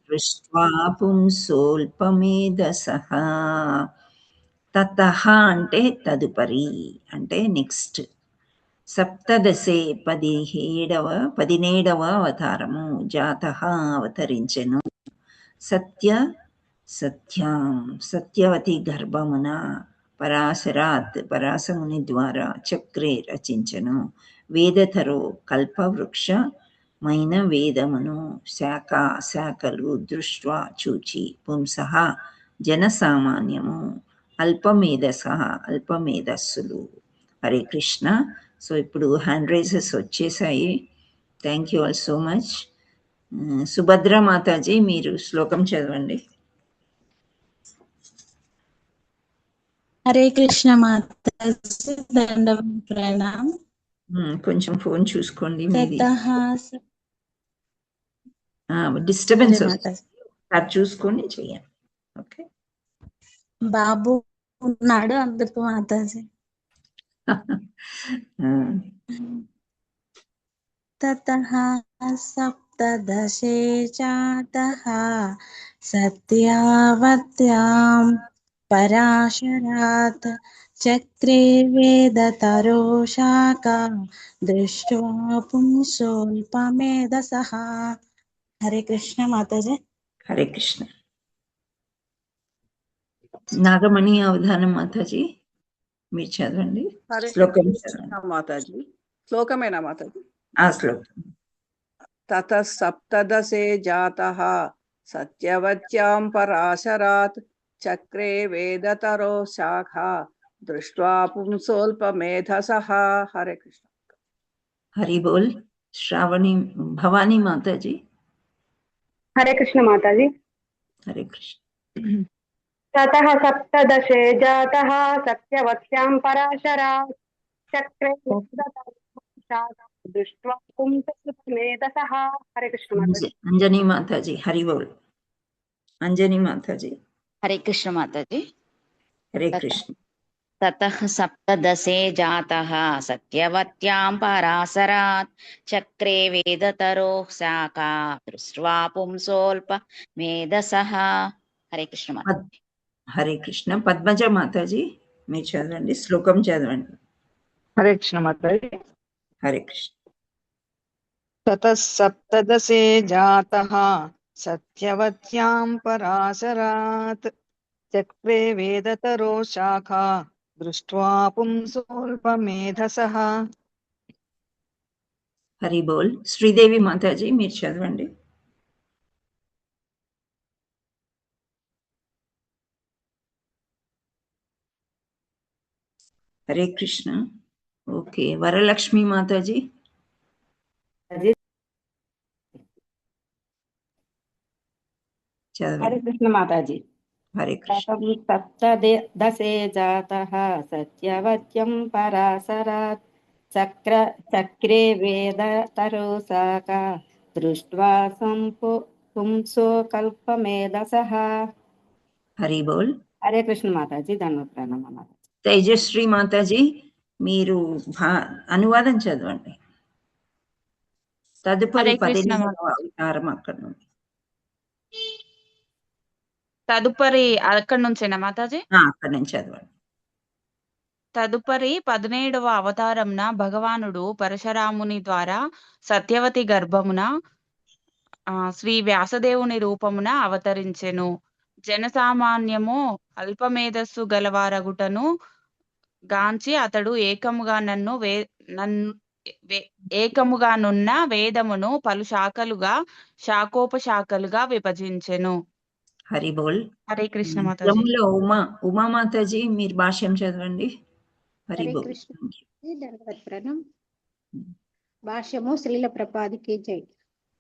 దృష్ట్వా పుంసోల్పమేధసః. తతః అంటే తదుపరి, అంటే నెక్స్ట్. సప్తదశే 17వ అవతారము. జాతః అవతరించెను. సత్యాం సత్యవతి గర్భమున పరాశరాత్ పరాశముని ద్వారా చక్రే రచించెను. వేదతరో కల్పవృక్షమైన వేదమును శాఖలు దృష్ట్వా చూచి పుంసః జనసామాన్యము అల్పమేధస్సులు. హరే కృష్ణ. సో ఇప్పుడు హ్యాండ్ రైజెస్ వచ్చేసాయి. Thank you all so much. Subhadra Mataji మీరు శ్లోకం చదవండి. హరే కృష్ణ మాతాజీ, దండం ప్రణామ్. కొంచెం ఫోన్ చూసుకోండి, డిస్టర్బెన్స్ వస్తుంది, చూసుకొని చెయ్యండి. ఓకే, బాబు ఉన్నాడు అందుకు మాతాజీ. తతః సప్తదశే జాతః సత్యావత్యాం పరాశరాత్ చక్రే వేదతరో శాఖా దృష్ట్వా పుంసోల్పమేధసః. హరే కృష్ణ మాతాజీ. హరే కృష్ణ. నాగమణి అవధానం మాతాజీ మీరు చదవండి. శ్లోకం మాతాజీ. శ్లోకమేనా మాతాజీ? శ్లోకం. తతః సప్తదశే జాతః సత్యవత్యాం పరాశరాత్ చక్రే వేదతరో శాఖా దృష్ట్వా పుంసోల్పమేధసః. హరే కృష్ణ. హరి బోల్. శ్రావణి భవానీ మాతాజీ. హరే కృష్ణ మాతాజీ. హరే కృష్ణ. తతః సప్తదశే జాతః సత్యవత్యాం పరాశరాత్ చక్రే దృష్ట్వా పుంసోల్పమేధసః. హరే కృష్ణ మాతాజీ. అంజనీ మాతాజీ. హరి బోల్. అంజనీ మాతాజీ. హరే కృష్ణ మాతాజీ. హరే కృష్ణ. తతః సప్తదశే జాతః సత్యవత్యాం పరాశరాత్ చక్రే వేదతరో శాఖా దృష్ట్వా పుంసోల్పమేధసః. హరే కృష్ణ మాతాజీ. హరే కృష్ణ. పద్మజ మాతాజీ మీరు చదవండి, శ్లోకం చదవండి. హరే కృష్ణ మాతాజీ. హరే కృష్ణ. తతః సప్తదశే జాతః సత్యవత్యాం పరాశరాత్ చక్రే వేదతరో శాఖా దృష్ట్వా పుంసోల్పమేధసః. హరి బోల్. శ్రీదేవి మాతాజీ మీరు చదవండి. హరే కృష్ణ. ఓకే, వరలక్ష్మి మాతాజీ. హరే కృష్ణ మాతాజీ. హరే కృష్ణ. సప్తదశే జాతః సత్యవత్యం పరాశరాత్ చక్రే వేదతరో శాఖా దృష్ట్వా పుంసోల్పమేధసః. హరి బోల్. హరే కృష్ణ మాతాజీ. ధన్యవాద ప్రణామ మాతాజీ. తేజశ్రీ మాతాజీ మీరు అనువాదం చదవండి. తదుపరి 18వ అవతారం అక్కడ నుండి. తదుపరి అక్కడి నుంచేనా మాతాజీ? అక్కడి నుంచి చదవండి. తదుపరి 17వ అవతారంన భగవానుడు పరశురాముని ద్వారా సత్యవతి గర్భమున శ్రీ వ్యాసదేవుని రూపమున అవతరించెను. జనసామాన్యము అల్పమేధస్సు గలవారగుటను గాంచి అతడు ఏకముగానున్న వేదమును పలు శాఖలుగా శాఖోపశాఖలుగా విభజించెను. హరి బోల్. హరే కృష్ణ మాతాజీ. ఉమా మాతాజీ మీరు భాష్యం చదవండి. హరి బోల్. భాష్యము శ్రీల ప్రపాదికి జై.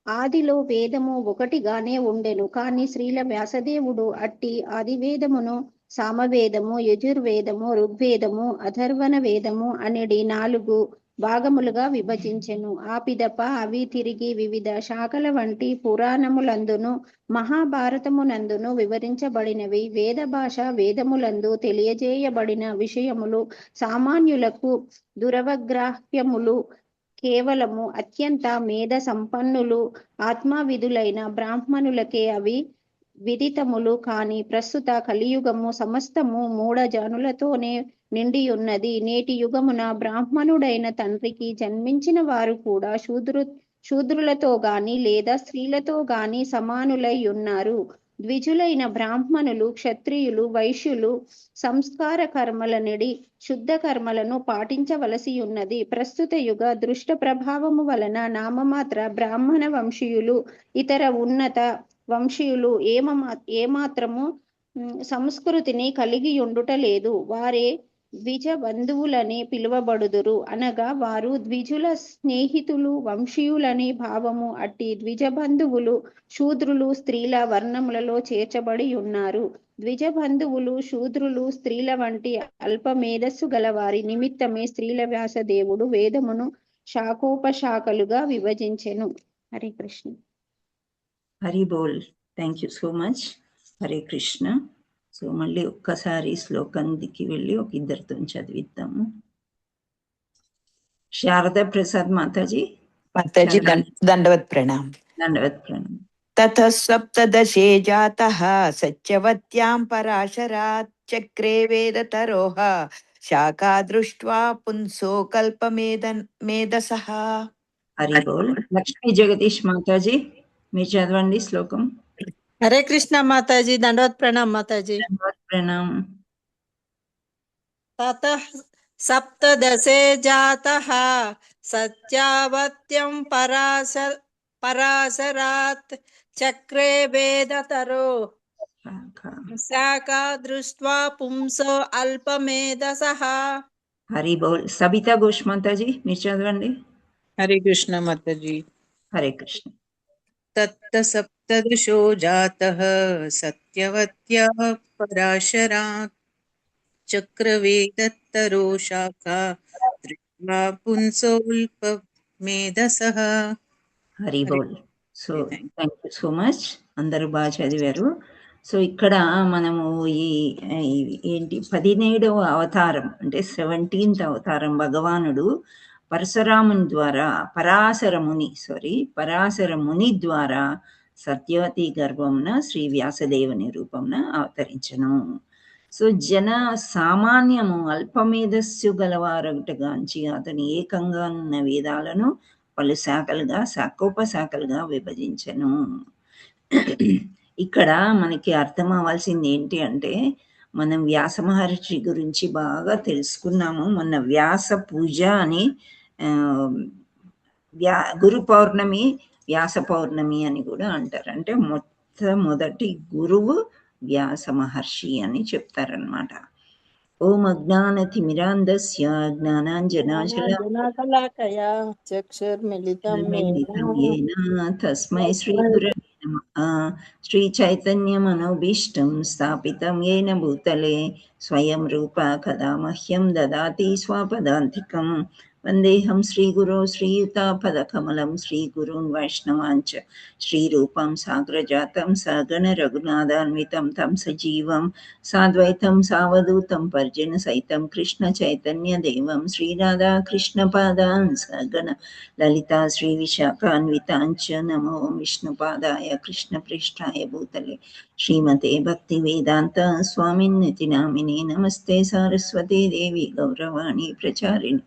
ఆదిలో వేదము ఒకటిగానే ఉండెను, కానీ శ్రీల వ్యాసదేవుడు అట్టి ఆది వేదమును సామవేదము, యజుర్వేదము, ఋగ్వేదము, అథర్వణ వేదము అనేది 4 భాగములుగా విభజించెను. ఆ పిదప అవి తిరిగి వివిధ శాఖల వంటి పురాణములందును మహాభారతమునందును వివరించబడినవి. వేద భాష వేదములందు తెలియజేయబడిన విషయములు సామాన్యులకు దురవగ్రాహ్యములు కేవలము అత్యంత మేధ సంపన్నులు ఆత్మవిధులైన బ్రాహ్మణులకే అవి విదితములు కాని ప్రస్తుత కలియుగము సమస్తము మూఢజనులతోనే నిండి ఉన్నది. నేటి యుగమున బ్రాహ్మణుడైన తండ్రికి జన్మించిన వారు కూడా శూద్రులతో గాని లేదా స్త్రీలతో గాని సమానులై ఉన్నారు. ద్విజులైన బ్రాహ్మణులు, క్షత్రియులు, వైశ్యులు సంస్కార కర్మలనిడి శుద్ధ కర్మలను పాటించవలసి ఉన్నది. ప్రస్తుత యుగ దృష్ట ప్రభావము వలన నామమాత్ర బ్రాహ్మణ వంశీయులు ఇతర ఉన్నత వంశీయులు ఏమాత్రము సంస్కృతిని కలిగి ఉండుట లేదు. వారే ద్విజ బంధువులని పిలువబడుదురు, అనగా వారు ద్విజుల స్నేహితులు, వంశీయులని భావము. అట్టి ద్విజ బంధువులు శూద్రులు, స్త్రీల వర్ణములలో చేర్చబడి ఉన్నారు. ద్విజ బంధువులు శూద్రులు, స్త్రీల వంటి అల్ప మేధస్సు గల వారి నిమిత్తమే శ్రీల వ్యాసదేవుడు వేదమును శాఖోపశాఖలుగా విభజించెను. హరే కృష్ణ. హరి బోల్. Thank you so much. Hare Krishna. So మళ్ళీ ఒక్కసారి శ్లోకానికి వెళ్ళి ఒక ఇద్దరితో చదివిద్దాము. శారదా ప్రసాద్ మాతాజీ. మాతాజీ దండవత్ ప్రణామ్. దండవత్ ప్రణామ్. తతః సప్తదశే జాతః సత్యవత్యాం పరాశరాత్ చక్రే వేదతరోః శాఖా దృష్ట్వా పుంసో కల్పమేధసః. హరి బోల్. లక్ష్మీ జగదీష్ మాతాజీ మీరు చదవండి శ్లోకం. హరే కృష్ణ మాతాజీ. దండవత్ ప్రణామ్ మాతాజీ. దండవత్ ప్రణామ్. తతః సప్తదశే జాతః సత్యవత్యం పరాశరాత్ చక్రే వేదతరో శాఖా దృష్ట్వా పుంసో అల్పమేధసః. హరి బోల్. సబితా ఘోష్ మాతాజీ మీరు చదవండి. హరే కృష్ణ మాతాజీ. హరే కృష్ణ. తత్త సప్తదశో జాతః సత్యవత్యా పరాశరాత్ చక్రవేదత్తరో శాఖా దృష్ట్వా పుంసోల్పమేధసః. హరి బోల్. So thank you so much. అందరూ బాగా చదివారు. సో ఇక్కడ మనము ఈ ఏంటి 17వ అవతారం అంటే 17th అవతారం భగవానుడు పరశురాముని ద్వారా పరాశర ముని ద్వారా సత్యవతి గర్భమున శ్రీ వ్యాసదేవుని రూపమున అవతరించను. సో జన సామాన్యము అల్పమేధస్సు గలవారగుటగాంచి అతని ఏకంగా ఉన్న వేదాలను పలు శాఖలుగా శాఖోపశాఖలుగా విభజించను. ఇక్కడ మనకి అర్థం అవ్వాల్సింది ఏంటి అంటే, మనం వ్యాస మహర్షి గురించి బాగా తెలుసుకున్నాము. మొన్న వ్యాస పూజ అని గురు పౌర్ణమి, వ్యాస పౌర్ణమి అని కూడా అంటారు. అంటే మొట్టమొదటి గురువు వ్యాస మహర్షి అని చెప్తారనమాట. ఓం అజ్ఞానతిమిరాంధస్య జ్ఞానాంజనాశలాకయా చక్షుర్మిలితం येन తస్మై శ్రీ గురవే నమః. శ్రీ చైతన్య మనోభీష్టం స్థాపితం येन భూతలే స్వయం రూప కదా మహ్యం దదాతి స్వపదాంతికం. వందేహం శ్రీగురో శ్రీయుతాపదకమలం శ్రీగురూన్ వైష్ణవాంచ శ్రీరూపం సాగ్రజాతం సగణ రఘునాథాన్వితం తం సజీవం సాద్వైతం సావధూతం పర్జన సైతం కృష్ణ చైతన్య దేవం శ్రీరాధా కృష్ణ పాదాన్ సగణ లలితా శ్రీ విశాఖాన్వితాంచ నమో విష్ణుపాదాయ కృష్ణ పృష్ఠాయ భూతలే శ్రీమతే భక్తి వేదాంత స్వామిన్నితి నామినే. నమస్తే సారస్వతే దేవి గౌరవాణి ప్రచారిణి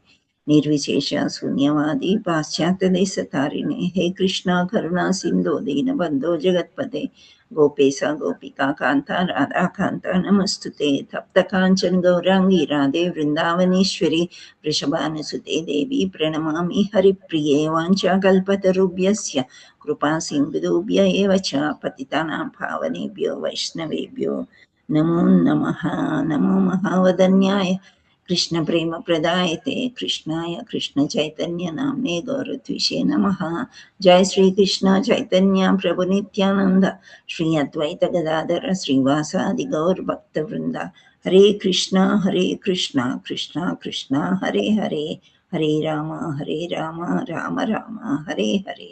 నిర్విశేష శూన్యవాది పాశ్చాత్య దేశతారిణి. హే కృష్ణ కరుణా సింధో దీనబంధో జగత్పతే గోపేశ గోపికా కాంత రాధాకాంత నమస్తుతే. తప్త కాంచన గౌరాంగి రాధే వృందావనేశ్వరి వృషభానుసుతే దేవి ప్రణమామి హరిప్రియే. వాంఛాకల్పతరుభ్యస్య కృపా సింధుభ్య ఏవ చ పతితానాం పావనేభ్యో వైష్ణవేభ్యో నమో నమః. నమో మహావదన్యాయ కృష్ణ ప్రేమ ప్రదాయతే కృష్ణాయ కృష్ణ చైతన్య నామ్నే గౌరద్విషే నమః. జయ శ్రీ కృష్ణ చైతన్య ప్రభు నిత్యానంద శ్రీ అద్వైత గదాధర శ్రీవాసాది గౌర్ భక్త వృంద. హరే కృష్ణ కృష్ణ కృష్ణ హరే హరే, హరే రామ రామ రామ హరే హరే.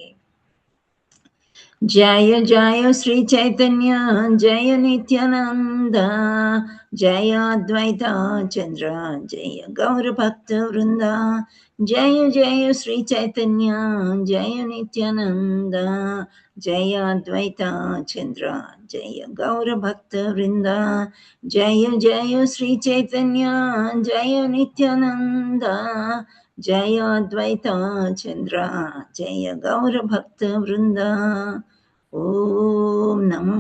जय जय श्री चैतन्य जय नित्यानंद जय अद्वैत चंद्र जय गौर भक्त वृंद जय जय श्री चैतन्य जय नित्यानंद जय अद्वैत चंद्र जय गौर भक्त वृंद जय जय श्री चैतन्य जय नित्यानंद जय अद्वैत चंद्र जय गौर भक्त वृंद ओम नमो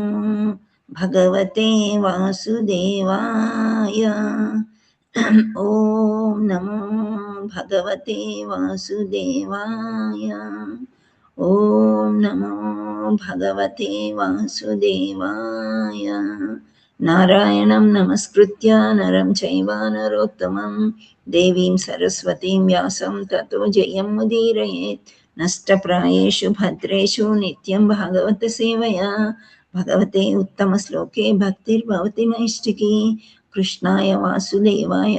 भगवते वासुदेवाय ओम नमो भगवते वासुदेवाय ओम नमो भगवते वासुदेवाय नारायणं नमस्कृत्य नरं चैव नरोत्तमं देवीं सरस्वतीं व्यासं ततो जयमुदीरयेत् नष्टप्रायेषु भद्रेषु नित्यं भागवत सेवया भगवते उत्तमश्लोके भक्तिर्भवति नैष्टिकी कृष्णाय वासुदेवाय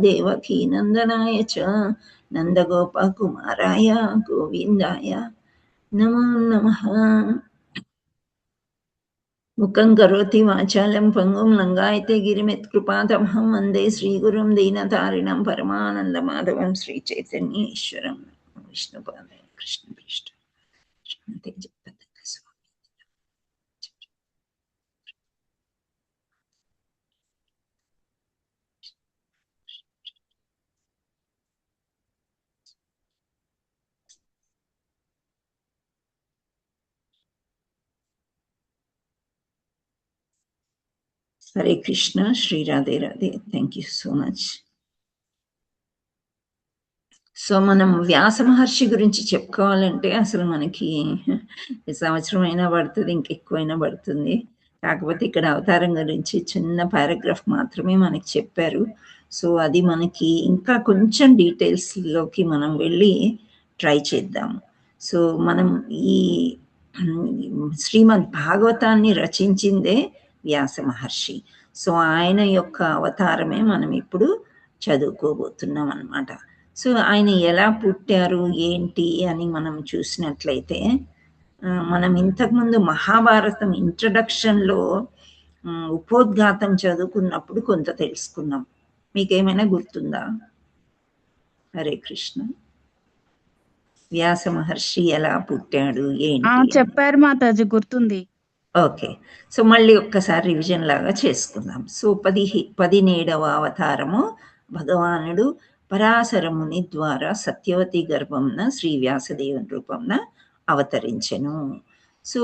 देवकी नन्दनाय च नन्दगोपकुमाराय गोविन्दाय नमो नमः मुखं करोति वाचालं पङ्गुं लङ्घयते गिरिमित्कृपातमहं वन्दे श्रीगुरुं दीनतारिणं परमानन्दमाधवं श्रीचैतन्येश्वरं विष्णुपादाय कृष्णपृष्ठ श्रीमते Jagannath Swami. Hare Krishna Shri Radhe Radhe thank you so much. So మనం వ్యాస మహర్షి గురించి చెప్పుకోవాలంటే అసలు మనకి సంవత్సరం అయినా పడుతుంది, ఇంకెక్కువైనా పడుతుంది. కాకపోతే ఇక్కడ అవతారం గురించి చిన్న పారాగ్రాఫ్ మాత్రమే మనకి చెప్పారు. సో అది మనకి ఇంకా కొంచెం డీటెయిల్స్లోకి మనం వెళ్ళి ట్రై చేద్దాము. సో మనం ఈ శ్రీమద్ భాగవతాన్ని రచించిందే వ్యాస మహర్షి. సో ఆయన యొక్క అవతారమే మనం ఇప్పుడు చదువుకోబోతున్నాం అన్నమాట. సో ఆయన ఎలా పుట్టారు ఏంటి అని మనం చూసినట్లయితే మనం ఇంతకుముందు మహాభారతం ఇంట్రడక్షన్లో ఉపోద్ఘాతం చదువుకున్నప్పుడు కొంత తెలుసుకున్నాం. మీకేమైనా గుర్తుందా? హరే కృష్ణ. వ్యాస మహర్షి ఎలా పుట్టాడు ఏంటి చెప్పారు మాతాజీ, గుర్తుంది. ఓకే. సో మళ్ళీ ఒక్కసారి రివిజన్ లాగా చేసుకుందాం. సో 17వ అవతారము భగవానుడు పరాశరముని ద్వారా సత్యవతి గర్భంన శ్రీ వ్యాసదేవుని రూపంన అవతరించెను. సో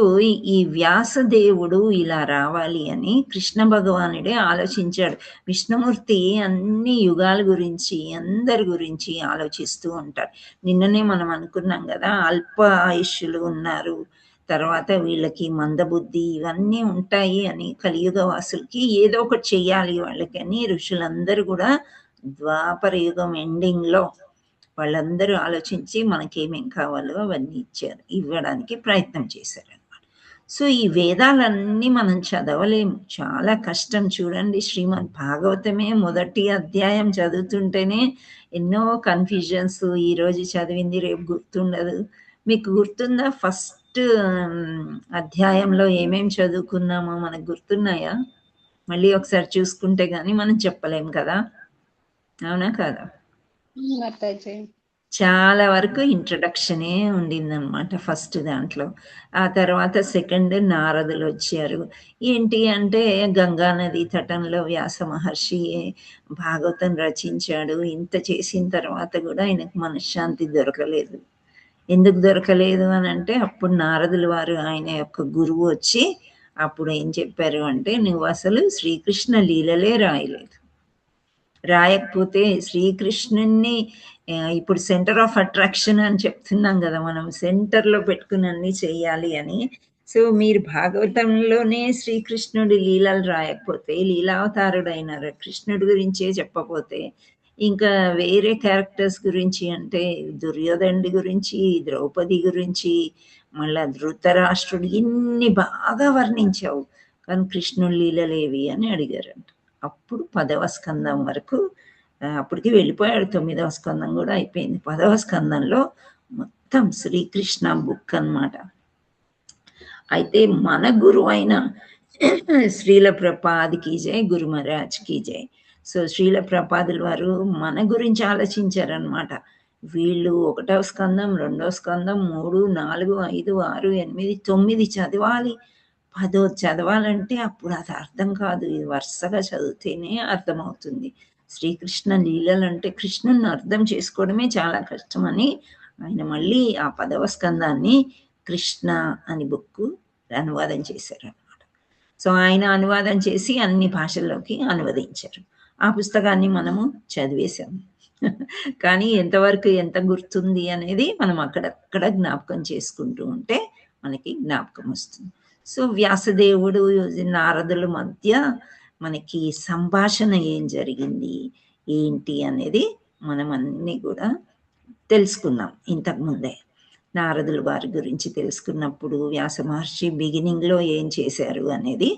ఈ వ్యాసదేవుడు ఇలా రావాలి అని కృష్ణ భగవానుడే ఆలోచించాడు. విష్ణుమూర్తి అన్ని యుగాల గురించి అందరి గురించి ఆలోచిస్తూ ఉంటాడు. నిన్ననే మనం అనుకున్నాం కదా, అల్ప ఆయుష్యులు ఉన్నారు, తర్వాత వీళ్ళకి మందబుద్ధి ఇవన్నీ ఉంటాయి అని, కలియుగ వాసులకి ఏదో ఒకటి చెయ్యాలి వాళ్ళకి అని ఋషులందరూ కూడా ద్వాపర యుగం ఎండింగ్లో వాళ్ళందరూ ఆలోచించి మనకేమేం కావాలో అవన్నీ ఇవ్వడానికి ప్రయత్నం చేశారనమాట. సో ఈ వేదాలన్నీ మనం చదవలేము, చాలా కష్టం. చూడండి, శ్రీమద్ భాగవతమే మొదటి అధ్యాయం చదువుతుంటేనే ఎన్నో కన్ఫ్యూజన్స్, ఈరోజు చదివింది రేపు గుర్తుండదు. మీకు గుర్తుందా ఫస్ట్ అధ్యాయంలో ఏమేం చదువుకున్నామో మనకు గుర్తున్నాయా? మళ్ళీ ఒకసారి చూసుకుంటే గానీ మనం చెప్పలేం కదా, అవునా కాదా? చాలా వరకు ఇంట్రడక్షనే ఉండిందనమాట ఫస్ట్ దాంట్లో. ఆ తర్వాత సెకండ్ నారదులు వచ్చారు. ఏంటి అంటే గంగా నది తటంలో వ్యాస మహర్షి భాగవతం రచించాడు. ఇంత చేసిన తర్వాత కూడా ఆయనకు మనశ్శాంతి దొరకలేదు. ఎందుకు దొరకలేదు అని అంటే అప్పుడు నారదుల వారు ఆయన యొక్క గురువు వచ్చి అప్పుడు ఏం చెప్పారు అంటే, నువ్వు అసలు శ్రీకృష్ణ లీలలే రాయలేదు, రాయకపోతే శ్రీకృష్ణుణ్ణి ఇప్పుడు సెంటర్ ఆఫ్ అట్రాక్షన్ అని చెప్తున్నాం కదా మనం, సెంటర్లో పెట్టుకుని అన్ని చెయ్యాలి అని. సో మీరు భాగవతంలోనే శ్రీకృష్ణుడి లీలలు రాయకపోతే, లీలావతారుడైన కృష్ణుడి గురించే చెప్పపోతే, ఇంకా వేరే క్యారెక్టర్స్ గురించి అంటే దుర్యోధనుడి గురించి, ద్రౌపది గురించి, మళ్ళా ధృతరాష్ట్రుడు, ఇన్ని బాగా వర్ణించావు కానీ కృష్ణుడి లీలలేవి అని అడిగారంట. అప్పుడు 10వ స్కందం వరకు, అప్పటికి వెళ్ళిపోయాడు, 9వ స్కందం కూడా అయిపోయింది. 10వ స్కందంలో మొత్తం శ్రీకృష్ణ బుక్ అన్నమాట. అయితే మన గురువు అయిన శ్రీల ప్రపాద్ కీ జై, గురు మహారాజ్ కీ జై. సో శ్రీల ప్రపాదుల వారు మన గురించి ఆలోచించారనమాట. వీళ్ళు 1వ స్కందం, 2వ స్కందం, 3, 4, 5, 6, 8, 9 చదవాలి. 10 చదవాలంటే అప్పుడు అది అర్థం కాదు. ఇది వరుసగా చదివితేనే అర్థమవుతుంది. శ్రీకృష్ణ లీలలు అంటే కృష్ణుని అర్థం చేసుకోవడమే చాలా కష్టమని ఆయన మళ్ళీ ఆ 10వ స్కందాన్ని కృష్ణ అని బుక్ అనువాదం చేశారనమాట. సో ఆయన అనువాదం చేసి అన్ని భాషల్లోకి అనువదించారు. ఆ పుస్తకాన్ని మనము చదివేశాము. కానీ ఎంతవరకు ఎంత గుర్తుంది అనేది మనం అక్కడక్కడ జ్ఞాపకం చేసుకుంటూ ఉంటే మనకి జ్ఞాపకం వస్తుంది. సో వ్యాసదేవుడు నారదుల మధ్య మనకి సంభాషణ ఏం జరిగింది ఏంటి అనేది మనం అన్నీ కూడా తెలుసుకున్నాం ఇంతకుముందే. నారదుల వారి గురించి తెలుసుకున్నప్పుడు వ్యాస మహర్షి బిగినింగ్లో ఏం చేశారు అనేది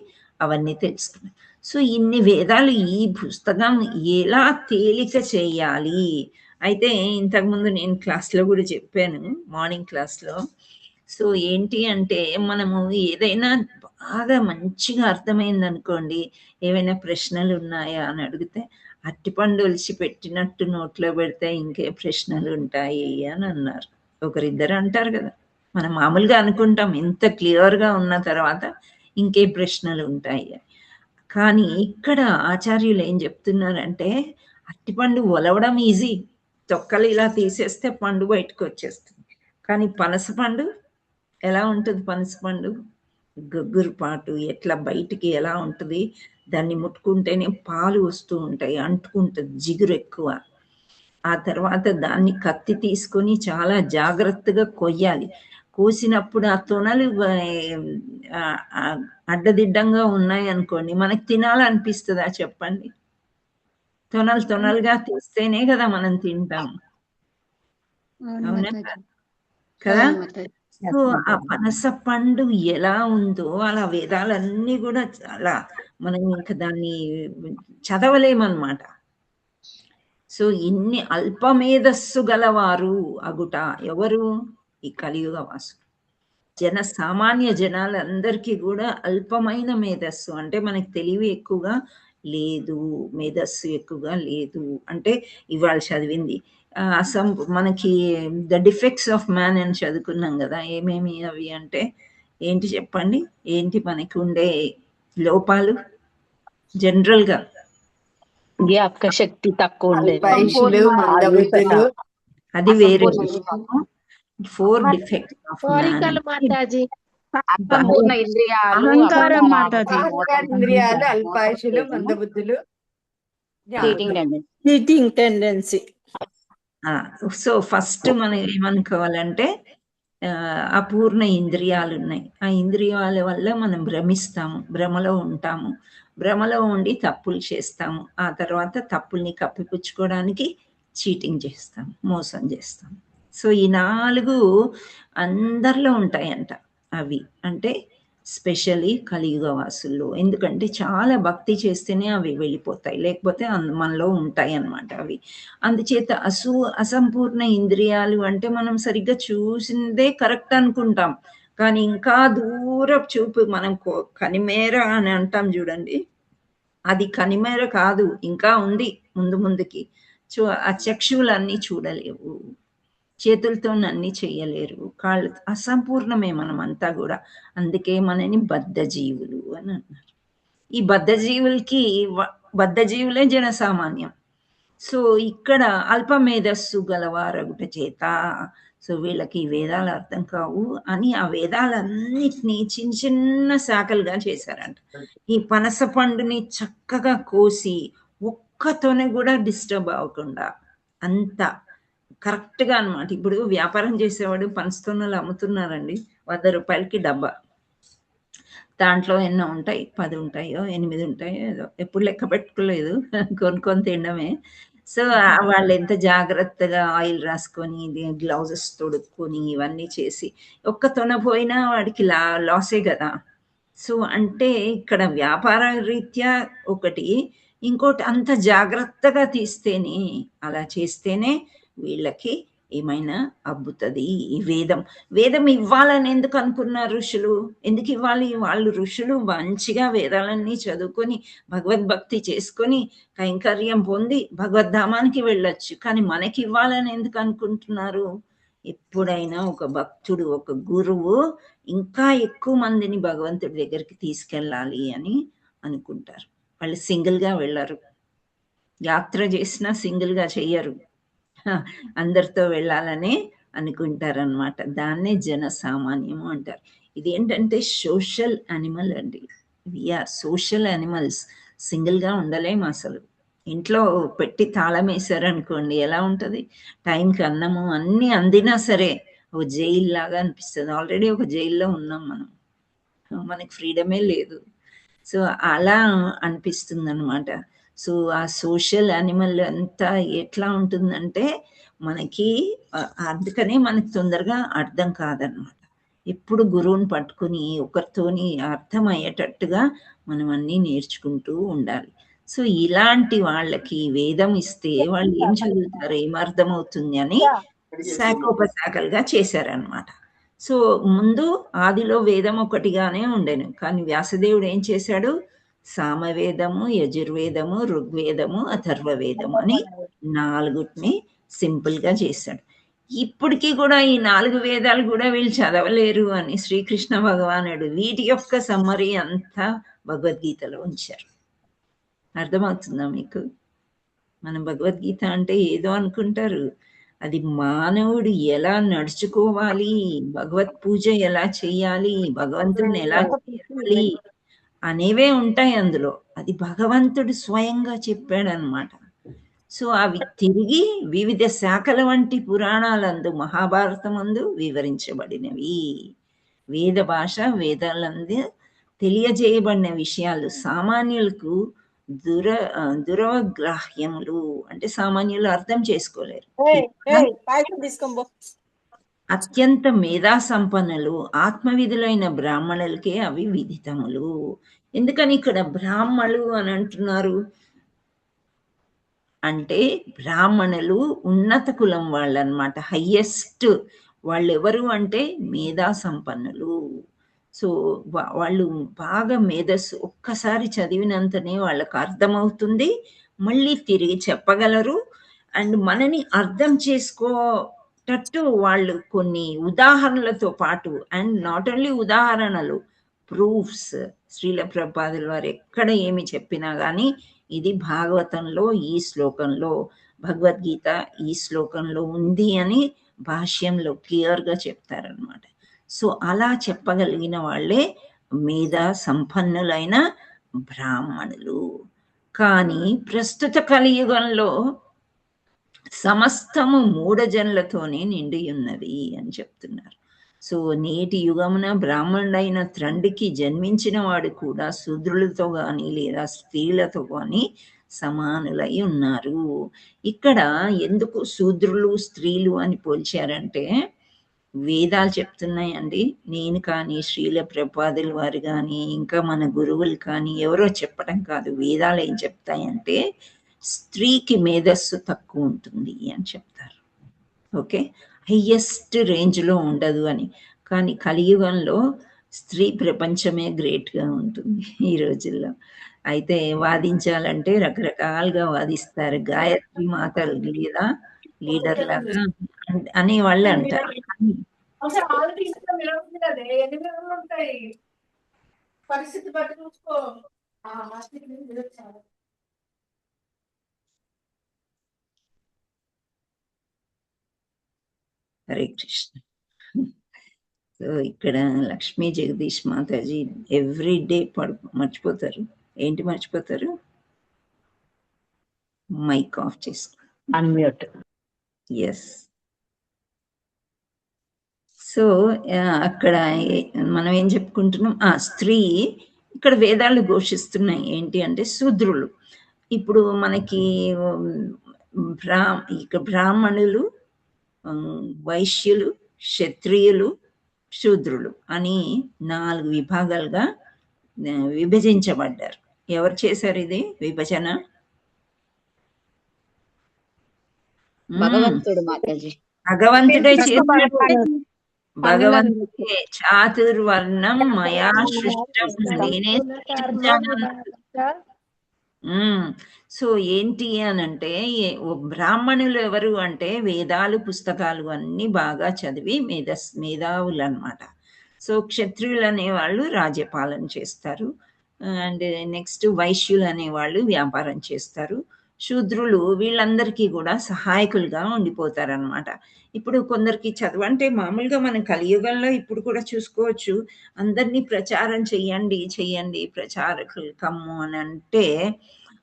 అవన్నీ తెలుసుకున్నాం. సో ఇన్ని వేదాలు ఈ పుస్తకం ఎలా తేలిక చేయాలి. అయితే ఇంతకుముందు నేను క్లాస్లో కూడా చెప్పాను, మార్నింగ్ క్లాస్లో. సో ఏంటి అంటే మనము ఏదైనా బాగా మంచిగా అర్థమైంది అనుకోండి, ఏవైనా ప్రశ్నలు ఉన్నాయా అని అడిగితే అట్టిపండు ఒలిచి పెట్టినట్టు నోట్లో పెడితే ఇంకే ప్రశ్నలు ఉంటాయి అని అన్నారు. ఒకరిద్దరు అంటారు కదా, మనం మామూలుగా అనుకుంటాం ఇంత క్లియర్గా ఉన్న తర్వాత ఇంకే ప్రశ్నలు ఉంటాయి. కానీ ఇక్కడ ఆచార్యులు ఏం చెప్తున్నారంటే అట్టిపండు ఒలవడం ఈజీ, తొక్కలు ఇలా తీసేస్తే పండు బయటకు వచ్చేస్తుంది. కానీ పనసపండు ఎలా ఉంటుంది? పనసపండు గగ్గురు పాటు ఎట్లా బయటికి ఎలా ఉంటుంది, దాన్ని ముట్టుకుంటేనే పాలు వస్తూ ఉంటాయి, అంటుకుంటుంది, జిగురు ఎక్కువ. ఆ తర్వాత దాన్ని కత్తి తీసుకొని చాలా జాగ్రత్తగా కొయ్యాలి. కోసినప్పుడు ఆ తొనలు అడ్డదిడ్డంగా ఉన్నాయి అనుకోండి, మనకి తినాలనిపిస్తుందా చెప్పండి? తొనలుగా తీస్తేనే కదా మనం తింటాం, అవునా కదా? సో ఆ పనస పండు ఎలా ఉందో అలా వేదాలన్నీ కూడా చాలా మనం ఇంకా దాన్ని చదవలేమన్నమాట. సో ఇన్ని అల్పమేధస్సు గలవారు అగుట ఎవరు? ఈ కలియుగ వాసు. సామాన్య జనాలందరికీ కూడా అల్పమైన మేధస్సు అంటే మనకి తెలివి ఎక్కువగా లేదు, మేధస్సు ఎక్కువగా లేదు. అంటే ఇవాళ చదివింది మనకి ద డిఫెక్ట్స్ ఆఫ్ మ్యాన్ అని చదువుకున్నాం కదా. ఏమేమి అవి అంటే ఏంటి చెప్పండి? ఏంటి మనకి ఉండే లోపాలు జనరల్ గా? జ్ఞాపక శక్తి తక్కువ ఉండేది, అది వేరే. 4 డిఫెక్ట్స్ ఆఫ్ మ్యాన్. అసంపూర్ణ ఇంద్రియాలు, అహంకారం మాతాజీ, ఇంద్రియాలు, అల్పాయుషులు, మందబుద్ధులు, చీటింగ్ టెండెన్సీ. సో ఫస్ట్ మనం ఏమనుకోవాలంటే అపూర్ణ ఇంద్రియాలు ఉన్నాయి. ఆ ఇంద్రియాల వల్ల మనం భ్రమిస్తాము, భ్రమలో ఉంటాము, భ్రమలో ఉండి తప్పులు చేస్తాము. ఆ తర్వాత తప్పుల్ని కప్పిపుచ్చుకోవడానికి చీటింగ్ చేస్తాం, మోసం చేస్తాం. సో ఈ 4 అందరిలో ఉంటాయంట. అవి అంటే స్పెషల్లీ కలియుగ వాసుల్లో. ఎందుకంటే చాలా భక్తి చేస్తేనే అవి వెళ్ళిపోతాయి, లేకపోతే మనలో ఉంటాయి అన్నమాట అవి. అందుచేత అసంపూర్ణ ఇంద్రియాలు అంటే మనం సరిగ్గా చూసిందే కరెక్ట్ అనుకుంటాం, కానీ ఇంకా దూరపు చూపు, మనం కనిమేర అని అంటాం చూడండి, అది కనిమేర కాదు, ఇంకా ఉంది ముందుకి. ఆ చక్షువులన్నీ చూడలేవు, చేతులతో అన్నీ చెయ్యలేరు, కాళ్ళు అసంపూర్ణమే మనం అంతా కూడా. అందుకే మనని బద్ధజీవులు అని అన్నారు. ఈ బద్ధజీవులే జనసామాన్యం. సో ఇక్కడ అల్పమేధస్సు గలవారగుట చేత, సో వీళ్ళకి వేదాలు అర్థం కావు అని ఆ వేదాలన్నిటినీ చిన్న చిన్న శాఖలుగా చేశారంట. ఈ పనస పండుని చక్కగా కోసి ఒక్కతోనే కూడా డిస్టర్బ్ అవ్వకుండా అంతా కరెక్ట్గా అనమాట. ఇప్పుడు వ్యాపారం చేసేవాడు పనసతోనలు అమ్ముతున్నారండి, 100 రూపాయలకి డబ్బా. దాంట్లో ఎన్నో ఉంటాయి, 10 ఉంటాయో 8 ఉంటాయో ఏదో, ఎప్పుడు లెక్క పెట్టుకోలేదు, కొనుక్కొని తినడమే. సో వాళ్ళు ఎంత జాగ్రత్తగా ఆయిల్ రాసుకొని గ్లౌజెస్ తొడుక్కొని ఇవన్నీ చేసి ఒక్క తొన పోయినా వాడికి లాసే కదా. సో అంటే ఇక్కడ వ్యాపార రీత్యా ఒకటి, ఇంకోటి అంత జాగ్రత్తగా తీస్తేనే, అలా చేస్తేనే వీళ్ళకి ఏమైనా అబ్బుతుంది ఈ వేదం. వేదం ఇవ్వాలని ఎందుకు అనుకున్నారు ఋషులు? ఎందుకు ఇవ్వాలి? వాళ్ళు ఋషులు మంచిగా వేదాలన్నీ చదువుకొని భగవద్భక్తి చేసుకొని కైంకర్యం పొంది భగవద్ధామానికి వెళ్ళొచ్చు. కానీ మనకి ఇవ్వాలని ఎందుకు అనుకుంటున్నారు? ఎప్పుడైనా ఒక భక్తుడు, ఒక గురువు ఇంకా ఎక్కువ మందిని భగవంతుడి దగ్గరికి తీసుకెళ్ళాలి అని అనుకుంటారు. వాళ్ళు సింగిల్గా వెళ్ళరు, యాత్ర చేసినా సింగిల్గా చెయ్యరు, అందరితో వెళ్ళాలని అనుకుంటారనమాట. దాన్నే జన సామాన్యము అంటారు. ఇదేంటంటే సోషల్ యానిమల్ అండి. We are social animals. సింగిల్గా ఉండలేము అసలు. ఇంట్లో పెట్టి తాళం వేసారనుకోండి ఎలా ఉంటుంది? టైంకి అన్నము అన్నీ అందినా సరే ఒక జైలు లాగా అనిపిస్తుంది. ఆల్రెడీ ఒక జైల్లో ఉన్నాం మనం, మనకి ఫ్రీడమే లేదు. సో అలా అనిపిస్తుంది అనమాట. సో ఆ సోషల్ యానిమల్ అంతా ఎట్లా ఉంటుందంటే మనకి అందుకనే మనకి తొందరగా అర్థం కాదనమాట. ఎప్పుడు గురువుని పట్టుకుని ఒకరితోని అర్థమయ్యేటట్టుగా మనం అన్నీ నేర్చుకుంటూ ఉండాలి. సో ఇలాంటి వాళ్ళకి వేదం ఇస్తే వాళ్ళు ఏం చదువుతారు, ఏం అర్థమవుతుంది అని శాఖోపశాఖలుగా చేశారనమాట. సో ముందు ఆదిలో వేదం ఒకటిగానే ఉండేను, కానీ వ్యాసదేవుడు ఏం చేశాడు? సామవేదము, యజుర్వేదము, ఋగ్వేదము, అథర్వవేదము అని 4 సింపుల్గా చేశాడు. ఇప్పటికీ కూడా ఈ 4 వేదాలు కూడా వీళ్ళు చదవలేరు అని శ్రీకృష్ణ భగవానుడు వీటి యొక్క సమ్మరీ అంతా భగవద్గీతలో ఉంచారు. అర్థమవుతుందా మీకు? మన భగవద్గీత అంటే ఏదో అనుకుంటారు, అది మానవుడు ఎలా నడుచుకోవాలి, భగవత్ పూజ ఎలా చేయాలి, భగవంతుడిని ఎలా చేయాలి అనేవే ఉంటాయి అందులో. అది భగవంతుడు స్వయంగా చెప్పాడనమాట. సో అవి తిరిగి వివిధ శాఖల వంటి పురాణాలందు, మహాభారతమందు వివరించబడినవి. వేద భాష, వేదాలందు తెలియజేయబడిన విషయాలు సామాన్యులకు దురవగ్రాహ్యములు, అంటే సామాన్యులు అర్థం చేసుకోలేరు. అత్యంత మేధా సంపన్నులు, ఆత్మవిధులైన బ్రాహ్మణులకే అవి విదితములు. ఎందుకని ఇక్కడ బ్రాహ్మణులు అని అంటున్నారు అంటే బ్రాహ్మణులు ఉన్నత కులం వాళ్ళు అనమాట. హయ్యెస్ట్ వాళ్ళు ఎవరు అంటే మేధా సంపన్నులు. సో వాళ్ళు బాగా మేధస్సు, ఒక్కసారి చదివినంతనే వాళ్ళకు అర్థమవుతుంది, మళ్ళీ తిరిగి చెప్పగలరు. అండ్ మనని అర్థం చేసుకోటట్టు వాళ్ళు కొన్ని ఉదాహరణలతో పాటు, అండ్ నాట్ ఓన్లీ ఉదాహరణలు, ప్రూఫ్స్. శ్రీల ప్రభుపాదుల వారు ఎక్కడ ఏమి చెప్పినా కానీ ఇది భాగవతంలో ఈ శ్లోకంలో, భగవద్గీత ఈ శ్లోకంలో ఉంది అని భాష్యంలో క్లియర్గా చెప్తారనమాట. సో అలా చెప్పగలిగిన వాళ్ళే మేధా సంపన్నులైన బ్రాహ్మణులు. కానీ ప్రస్తుత కలియుగంలో సమస్తము మూఢజనులతోనే నిండి ఉన్నది అని చెప్తున్నారు. సో నేటి యుగమున బ్రాహ్మణుడైన తండ్రికి జన్మించిన వాడు కూడా శూద్రులతో కానీ లేదా స్త్రీలతో కానీ సమానులై ఉన్నారు. ఇక్కడ ఎందుకు శూద్రులు స్త్రీలు అని పోల్చారంటే, వేదాలు చెప్తున్నాయండి. నేను కానీ, శ్రీల ప్రభుపాదుల వారు కానీ, ఇంకా మన గురువులు కానీ ఎవరో చెప్పడం కాదు. వేదాలు ఏం చెప్తాయంటే స్త్రీకి మేధస్సు తక్కువ ఉంటుంది అని చెప్తారు. ఓకే, హయ్యెస్ట్ రేంజ్లో ఉండదు అని. కానీ కలియుగంలో స్త్రీ ప్రపంచమే గ్రేట్గా ఉంటుంది ఈ రోజుల్లో. అయితే వాదించాలంటే రకరకాలుగా వాదిస్తారు. గాయత్రి మాత లేదా లీడర్ లాగా అనే వాళ్ళు అంటారు. హరే కృష్ణ. సో ఇక్కడ లక్ష్మీ జగదీష్ మాతాజీ ఎవ్రీ డే మర్చిపోతారు. ఏంటి మర్చిపోతారు? మైక్ ఆఫ్ చేసుకో, అన్మ్యూట్. ఎస్. సో అక్కడ మనం ఏం చెప్పుకుంటున్నాం? స్త్రీ ఇక్కడ వేదాలు ఘోషిస్తున్నాయి ఏంటి అంటే శూద్రులు. ఇప్పుడు మనకి ఇక బ్రాహ్మణులు, వైశ్యులు, క్షత్రియులు, శూద్రులు అని 4 విభాగాలుగా విభజించబడ్డారు. ఎవరు చేశారు ఇది విభజన? భగవంతుడు మాతాజీ. భగవంతుడే చేశాడు. పనులను భగవంతుడే చాతుర్వర్ణం మయా సృష్టం నేనే సృష్టించాను. సో ఏంటి అనంటే బ్రాహ్మణులు ఎవరు అంటే వేదాలు పుస్తకాలు అన్ని బాగా చదివి మేధావులు అన్నమాట. సో క్షత్రియులు అనేవాళ్ళు రాజ్యపాలన చేస్తారు, అండ్ నెక్స్ట్ వైశ్యులు అనేవాళ్ళు వ్యాపారం చేస్తారు, శూద్రులు వీళ్ళందరికీ కూడా సహాయకులుగా ఉండిపోతారనమాట. ఇప్పుడు కొందరికి చదవంటే మామూలుగా మనం కలియుగంలో ఇప్పుడు కూడా చూసుకోవచ్చు, అందరినీ ప్రచారం చెయ్యండి ప్రచారకులు కమ్ము అని అంటే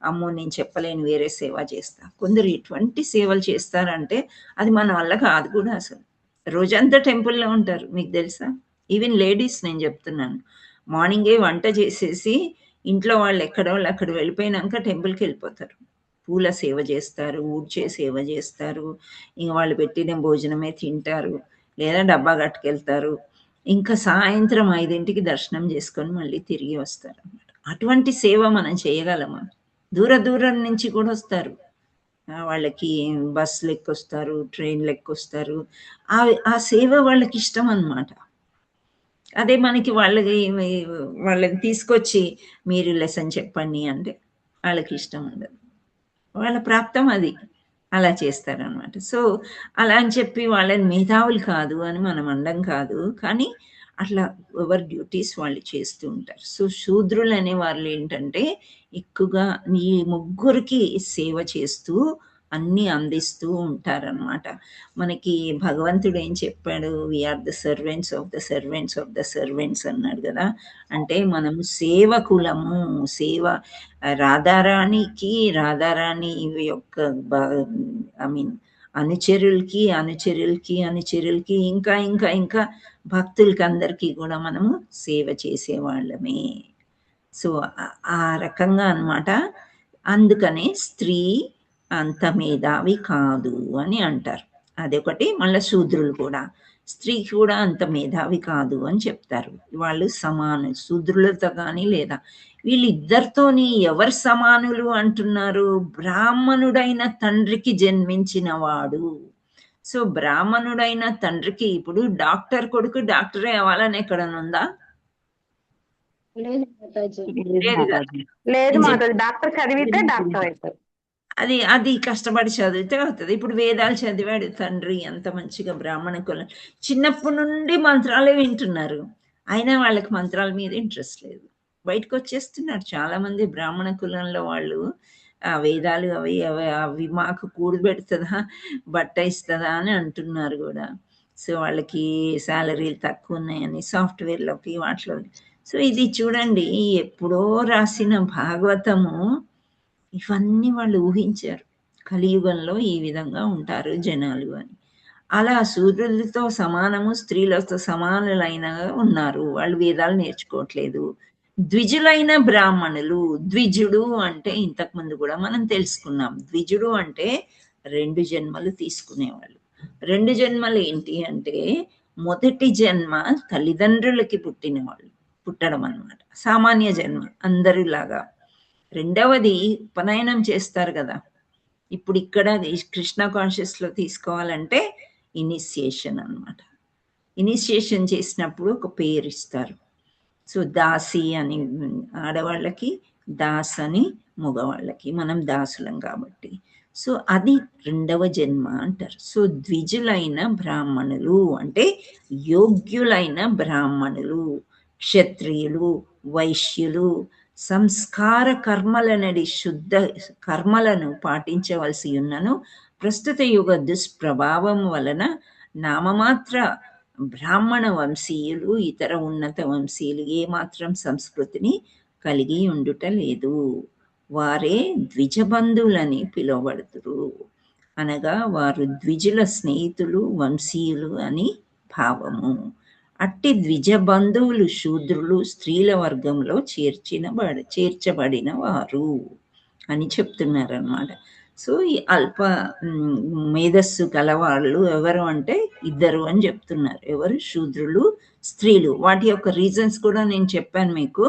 అమ్మో నేను చెప్పలేను, వేరే సేవ చేస్తా. కొందరు ఎటువంటి సేవలు చేస్తారంటే అది మన వల్ల కాదు కూడా. అసలు రోజంతా టెంపుల్లో ఉంటారు, మీకు తెలుసా? ఈవెన్ లేడీస్ నేను చెప్తున్నాను, మార్నింగే వంట చేసేసి ఇంట్లో వాళ్ళు ఎక్కడోళ్ళు అక్కడ వెళ్ళిపోయినాక టెంపుల్కి వెళ్ళిపోతారు, పూల సేవ చేస్తారు, ఊడ్చే సేవ చేస్తారు, ఇంక వాళ్ళు పెట్టిన భోజనమే తింటారు, లేదా డబ్బా కట్టుకెళ్తారు, ఇంకా సాయంత్రం 5ంటికి దర్శనం చేసుకొని మళ్ళీ తిరిగి వస్తారు అన్నమాట. అటువంటి సేవ మనం చేయగలమా? దూరం నుంచి కూడా వస్తారు, వాళ్ళకి బస్సులు ఎక్కొస్తారు, ట్రైన్లు ఎక్కొస్తారు, ఆ సేవ వాళ్ళకి ఇష్టం అన్నమాట. అదే మనకి వాళ్ళని తీసుకొచ్చి మీరు లెసన్ చెప్పండి అంటే వాళ్ళకి ఇష్టం ఉండదు, వాళ్ళ ప్రాప్తం అది, అలా చేస్తారనమాట. సో అలా అని చెప్పి వాళ్ళని మేధావులు కాదు అని మనం అనడం కాదు, కానీ అట్లా ఎవరి డ్యూటీస్ వాళ్ళు చేస్తూ ఉంటారు. సో శూద్రులు అనే వాళ్ళు ఏంటంటే ఎక్కువగా ఈ ముగ్గురికి సేవ చేస్తూ అన్నీ అందిస్తూ ఉంటారనమాట. మనకి భగవంతుడు ఏం చెప్పాడు? We are the servants of the servants of the servants అన్నాడు కదా. అంటే మనము సేవకులము, సేవ రాధారాణి యొక్క అనుచరులకి ఇంకా భక్తులకి అందరికీ కూడా మనము సేవ చేసేవాళ్ళమే. సో ఆ రకంగా అన్నమాట. అందుకనే స్త్రీ అంత మేధావి కాదు అని అంటారు. అదొకటి. మళ్ళీ శూద్రులు కూడా స్త్రీకి కూడా అంత మేధావి కాదు అని చెప్తారు. వాళ్ళు సమానం శూద్రులతో కానీ, లేదా వీళ్ళిద్దరితోని ఎవరు సమానులు అంటున్నారు? బ్రాహ్మణుడైన తండ్రికి జన్మించిన వాడు. సో బ్రాహ్మణుడైన తండ్రికి, ఇప్పుడు డాక్టర్ కొడుకు డాక్టరే అవ్వాలని ఎక్కడన్నా ఉందా? లేదు మాతాజీ. లేదు మాతాజీ, డాక్టర్ చదివితే డాక్టర్ అవుతారు. అది కష్టపడి చదివితే అవుతుంది. ఇప్పుడు వేదాలు చదివాడు తండ్రి, అంత మంచిగా బ్రాహ్మణ కులం, చిన్నప్పటి నుండి మంత్రాలే వింటున్నారు, అయినా వాళ్ళకి మంత్రాల మీద ఇంట్రెస్ట్ లేదు, బయటకు వచ్చేస్తున్నారు చాలా మంది బ్రాహ్మణ కులంలో వాళ్ళు. ఆ వేదాలు అవి మాకు కూడు పెడుతుందా, బట్ట ఇస్తుందా అని అంటున్నారు కూడా. సో వాళ్ళకి శాలరీలు తక్కువ ఉన్నాయని సాఫ్ట్వేర్లోకి వాటిలో. సో ఇది చూడండి, ఎప్పుడో రాసిన భాగవతము, ఇవన్నీ వాళ్ళు ఊహించారు కలియుగంలో ఈ విధంగా ఉంటారు జనాలు అని. అలా సూర్యులతో సమానము, స్త్రీలతో సమానులైన ఉన్నారు, వాళ్ళు వేదాలు నేర్చుకోవట్లేదు. ద్విజులైన బ్రాహ్మణులు, ద్విజుడు అంటే ఇంతకుముందు కూడా మనం తెలుసుకున్నాం. ద్విజుడు అంటే 2 జన్మలు తీసుకునేవాళ్ళు. 2 జన్మలు ఏంటి అంటే, మొదటి జన్మ తల్లిదండ్రులకి పుట్టడం అన్నమాట, సామాన్య జన్మ అందరిలాగా. రెండవది ఉపనయనం చేస్తారు కదా, ఇప్పుడు ఇక్కడ కృష్ణ కాన్షియస్లో తీసుకోవాలంటే ఇనిషియేషన్ అన్నమాట. ఇనిషియేషన్ చేసినప్పుడు ఒక పేరు ఇస్తారు. సో దాసి అని ఆడవాళ్ళకి, దాస్ అని మగవాళ్ళకి, మనం దాసులం కాబట్టి. సో అది 2వ జన్మ అంటారు. సో ద్విజులైన బ్రాహ్మణులు అంటే యోగ్యులైన బ్రాహ్మణులు, క్షత్రియులు, వైశ్యులు, సంస్కార కర్మలనడి శుద్ధ కర్మలను పాటించవలసి ఉన్నను ప్రస్తుత యుగ దుష్ప్రభావం వలన నామమాత్ర బ్రాహ్మణ వంశీయులు ఇతర ఉన్నత వంశీయులు ఏమాత్రం సంస్కృతిని కలిగి ఉండుట లేదు, వారే ద్విజబంధువులని పిలువబడుతురు. అనగా వారు ద్విజుల స్నేహితులు, వంశీయులు అని భావము. అట్టి ద్విజ బంధువులు శూద్రులు స్త్రీల వర్గంలో చేర్చబడిన వారు అని చెప్తున్నారు అన్నమాట. సో ఈ అల్ప మేధస్సు గలవాళ్ళు ఎవరు అంటే 2 అని చెప్తున్నారు. ఎవరు? శూద్రులు, స్త్రీలు. వాటి యొక్క రీజన్స్ కూడా నేను చెప్పాను మీకు.